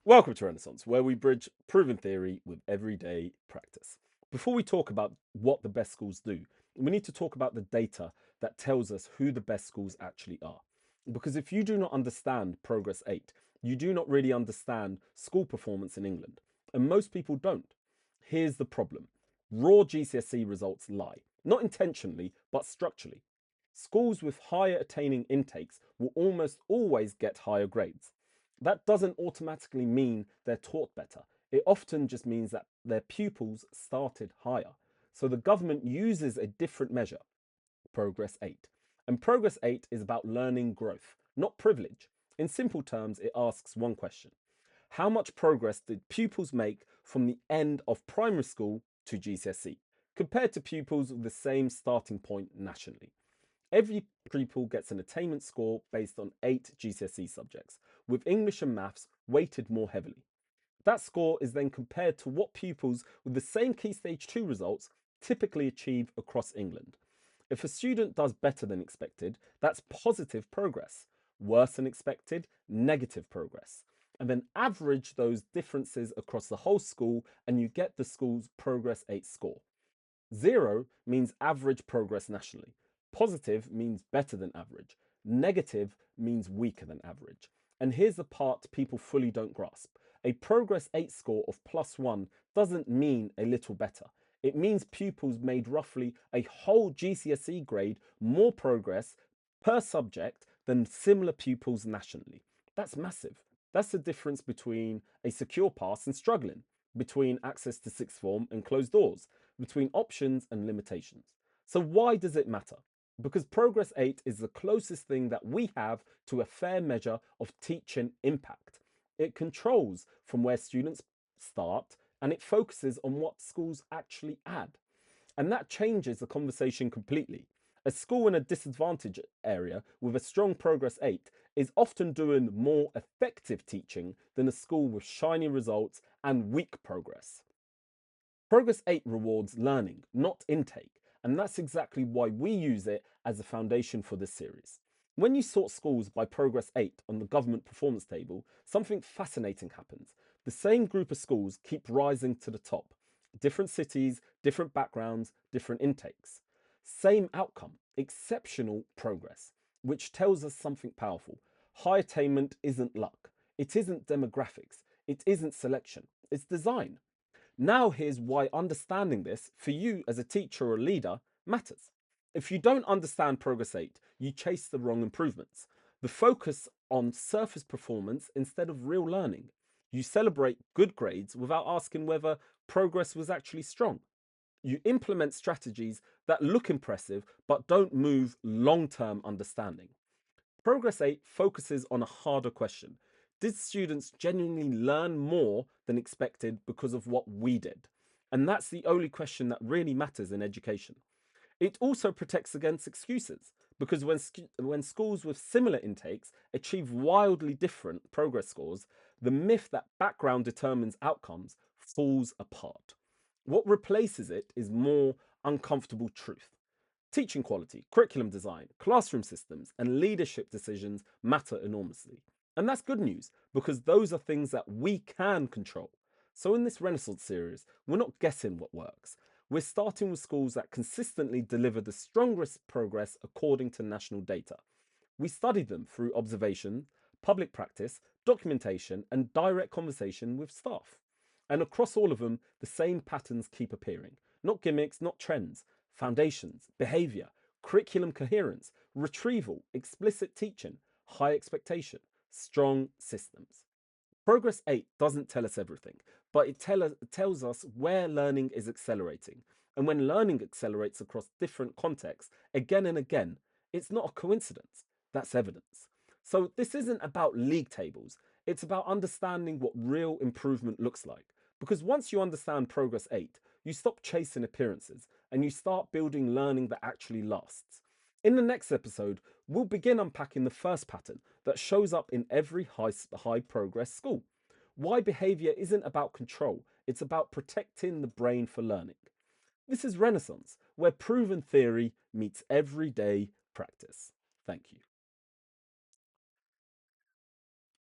Welcome to Renaissance, where we bridge proven theory with everyday practice. Before we talk about what the best schools do, we need to talk about the data that tells us who the best schools actually are. Because if you do not understand Progress 8, you do not really understand school performance in England. And most people don't. Here's the problem: raw GCSE results lie, not intentionally, but structurally. Schools with higher attaining intakes will almost always get higher grades. That doesn't automatically mean they're taught better. It often just means that their pupils started higher. So the government uses a different measure, Progress 8. And Progress 8 is about learning growth, not privilege. In simple terms, it asks one question: how much progress did pupils make from the end of primary school to GCSE, compared to pupils with the same starting point nationally? Every pupil gets an attainment score based on 8 GCSE subjects, with English and maths weighted more heavily. That score is then compared to what pupils with the same Key Stage 2 results typically achieve across England. If a student does better than expected, that's positive progress. Worse than expected, negative progress. And then average those differences across the whole school, and you get the school's Progress 8 score. 0 means average progress nationally. Positive means better than average. Negative means weaker than average. And here's the part people fully don't grasp: a Progress 8 score of +1 doesn't mean a little better. It means pupils made roughly a whole GCSE grade more progress per subject than similar pupils nationally. That's massive. That's the difference between a secure pass and struggling, between access to sixth form and closed doors, between options and limitations. So why does it matter? Because Progress 8 is the closest thing that we have to a fair measure of teaching impact. It controls from where students start, and it focuses on what schools actually add. And that changes the conversation completely. A school in a disadvantaged area with a strong Progress 8 is often doing more effective teaching than a school with shiny results and weak progress. Progress 8 rewards learning, not intake, and that's exactly why we use it as a foundation for this series. When you sort schools by Progress 8 on the government performance table, something fascinating happens. The same group of schools keep rising to the top. Different cities, different backgrounds, different intakes. Same outcome: exceptional progress, which tells us something powerful. High attainment isn't luck. It isn't demographics. It isn't selection. It's design. Now, here's why understanding this for you as a teacher or leader matters. If you don't understand Progress 8, you chase the wrong improvements. The focus on surface performance instead of real learning. You celebrate good grades without asking whether progress was actually strong. You implement strategies that look impressive but don't move long term understanding. Progress 8 focuses on a harder question: did students genuinely learn more than expected because of what we did? And that's the only question that really matters in education. It also protects against excuses, because when schools with similar intakes achieve wildly different progress scores, the myth that background determines outcomes falls apart. What replaces it is more uncomfortable truth. Teaching quality, curriculum design, classroom systems, and leadership decisions matter enormously. And that's good news, because those are things that we can control. So in this Renaissance series, we're not guessing what works. We're starting with schools that consistently deliver the strongest progress according to national data. We studied them through observation, public practice, documentation, and direct conversation with staff. And across all of them, the same patterns keep appearing. Not gimmicks, not trends. Foundations, behavior, curriculum coherence, retrieval, explicit teaching, high expectation, strong systems. Progress 8 doesn't tell us everything, but it tells us where learning is accelerating. And when learning accelerates across different contexts again and again, it's not a coincidence, that's evidence. So this isn't about league tables, it's about understanding what real improvement looks like. Because once you understand Progress 8, you stop chasing appearances and you start building learning that actually lasts. In the next episode, we'll begin unpacking the first pattern that shows up in every high progress school. Why behavior isn't about control, it's about protecting the brain for learning. This is Renaissance, where proven theory meets everyday practice. Thank you.